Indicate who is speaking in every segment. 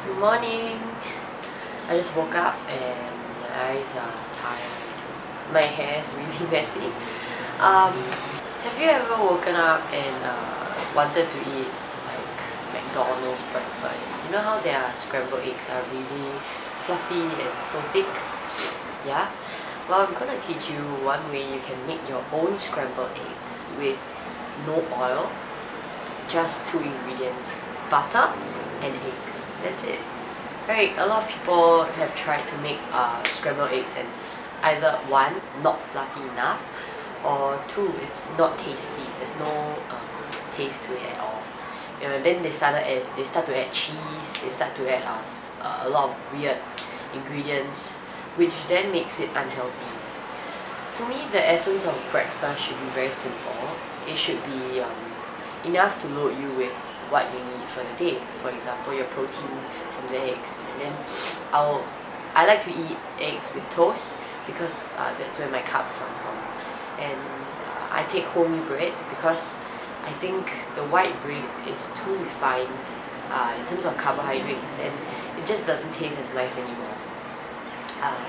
Speaker 1: Good morning. I just woke up and my eyes are tired. My hair is really messy. Have you ever woken up and wanted to eat like McDonald's breakfast? You know how their scrambled eggs are really fluffy and so thick? Yeah? Well, I'm gonna teach you one way you can make your own scrambled eggs with no oil, just two ingredients. It's butter and eggs. That's it. Right, a lot of people have tried to make scrambled eggs and either one, not fluffy enough, or two, it's not tasty. There's no taste to it at all. You know, then they start to add cheese. They start to add a lot of weird ingredients, which then makes it unhealthy. To me, the essence of breakfast should be very simple. It should be enough to load you with what you need for the day. For example, your protein from the eggs, and then I like to eat eggs with toast because that's where my carbs come from. And I take wholemeal bread because I think the white bread is too refined in terms of carbohydrates, and it just doesn't taste as nice anymore.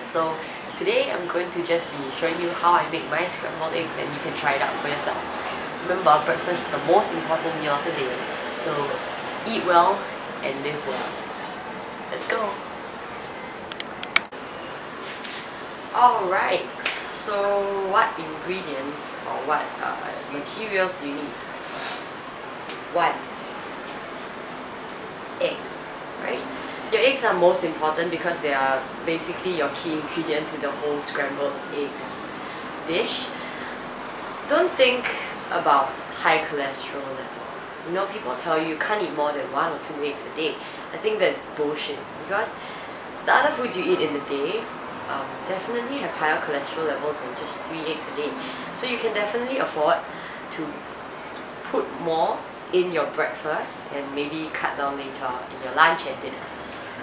Speaker 1: So today I'm going to just be showing you how I make my scrambled eggs, and you can try it out for yourself. Remember, breakfast is the most important meal of the day, so eat well and live well. Let's go! Alright, so what ingredients or what materials do you need? 1. Eggs, right? Your eggs are most important because they are basically your key ingredient to the whole scrambled eggs dish. Don't think about high cholesterol level. You know, people tell you can't eat more than 1 or 2 eggs a day. I think that's bullshit, because the other foods you eat in the day definitely have higher cholesterol levels than just 3 eggs a day. So you can definitely afford to put more in your breakfast and maybe cut down later in your lunch and dinner.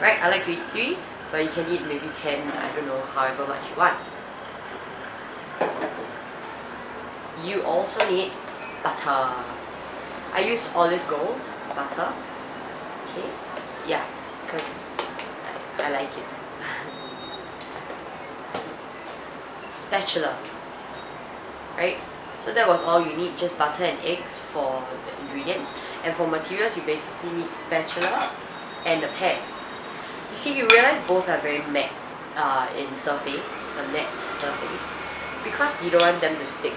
Speaker 1: Right? I like to eat 3, but you can eat maybe 10, I don't know, however much you want. You also need butter. I use olive gold butter. Okay? Yeah, because I like it. Spatula. Right? So that was all you need, just butter and eggs for the ingredients. And for materials, you basically need spatula and a pan. You see, you realize both are very matte in surface, a matte surface, because you don't want them to stick.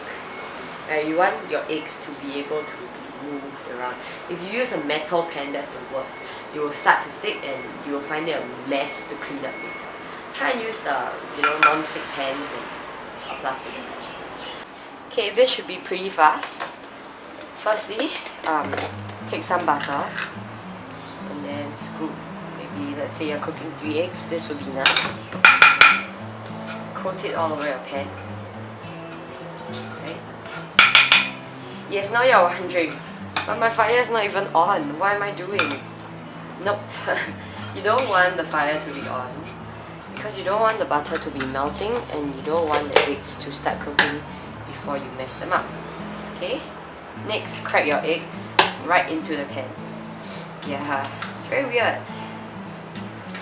Speaker 1: Right? You want your eggs to be able to be moved around. If you use a metal pan, that's the worst. You will start to stick and you will find it a mess to clean up later. Try and use non-stick pans and a plastic spatula. Okay, this should be pretty fast. Firstly, take some butter and then scoop. Maybe, let's say you're cooking 3 eggs, this will be enough. Coat it all over your pan. Okay. Yes, now you're wondering, but my fire is not even on. What am I doing? Nope. You don't want the fire to be on because you don't want the butter to be melting, and you don't want the eggs to start cooking before you mess them up. Okay? Next, crack your eggs right into the pan. Yeah, it's very weird.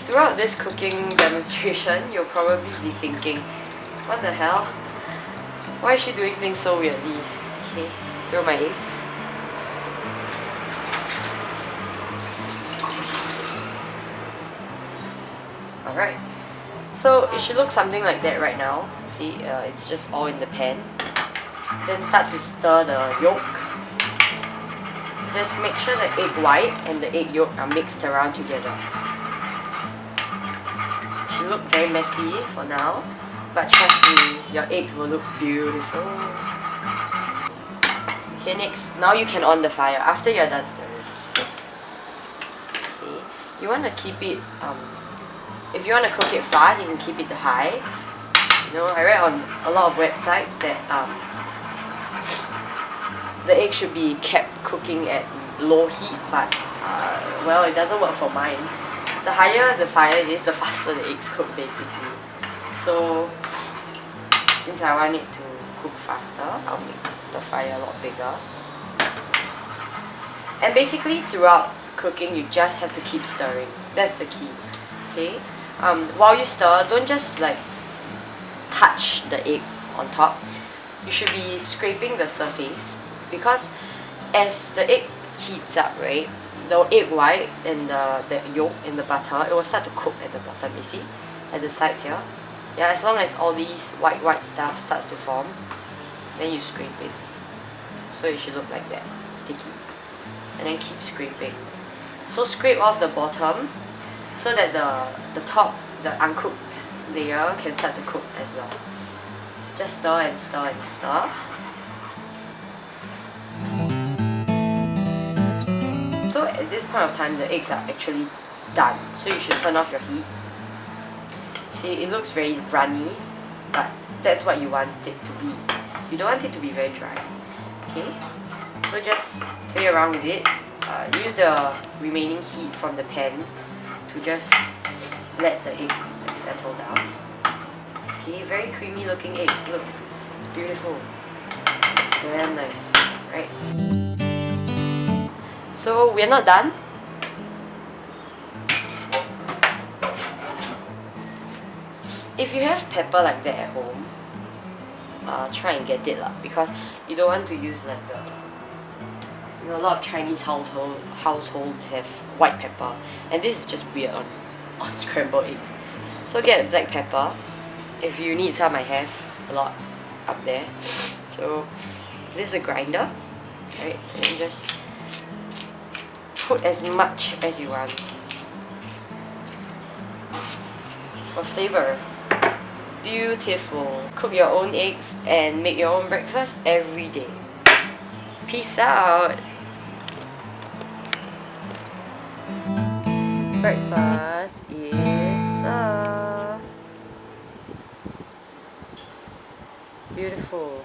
Speaker 1: Throughout this cooking demonstration, you'll probably be thinking, what the hell? Why is she doing things so weirdly? Okay, throw my eggs. Alright, so it should look something like that right now. See, it's just all in the pan. Then start to stir the yolk. Just make sure the egg white and the egg yolk are mixed around together. It should look very messy for now, but trust me, your eggs will look beautiful. Okay, next, now you can on the fire after you're done stirring. Okay, you want to keep it, if you want to cook it fast, you can keep it to high. You know, I read on a lot of websites that the egg should be kept cooking at low heat, but well, it doesn't work for mine. The higher the fire is, the faster the eggs cook basically. So since I want it to cook faster, I'll make the fire a lot bigger. And basically throughout cooking, you just have to keep stirring. That's the key. Okay. While you stir, don't just like touch the egg on top. You should be scraping the surface, because as the egg heats up, right, the egg whites and the yolk in the butter, it will start to cook at the bottom, you see, at the sides here. Yeah, as long as all these white stuff starts to form, then you scrape it. So it should look like that, sticky. And then keep scraping. So scrape off the bottom so that the top, the uncooked layer, can start to cook as well. Just stir and stir and stir. So at this point of time, the eggs are actually done. So you should turn off your heat. See, it looks very runny, but that's what you want it to be. You don't want it to be very dry. Okay? So just play around with it. Use the remaining heat from the pan to just let the egg settle down. Okay, very creamy looking eggs. Look, it's beautiful. Damn nice, right? So we're not done. If you have pepper like that at home, try and get it lah, because you don't want to use like the, you know, a lot of Chinese households have white pepper, and this is just weird on scrambled eggs. So get black pepper. If you need some, I have a lot up there. So this is a grinder, right? And just put as much as you want for flavor. Beautiful. Cook your own eggs and make your own breakfast every day. Peace out. Breakfast is served. Beautiful.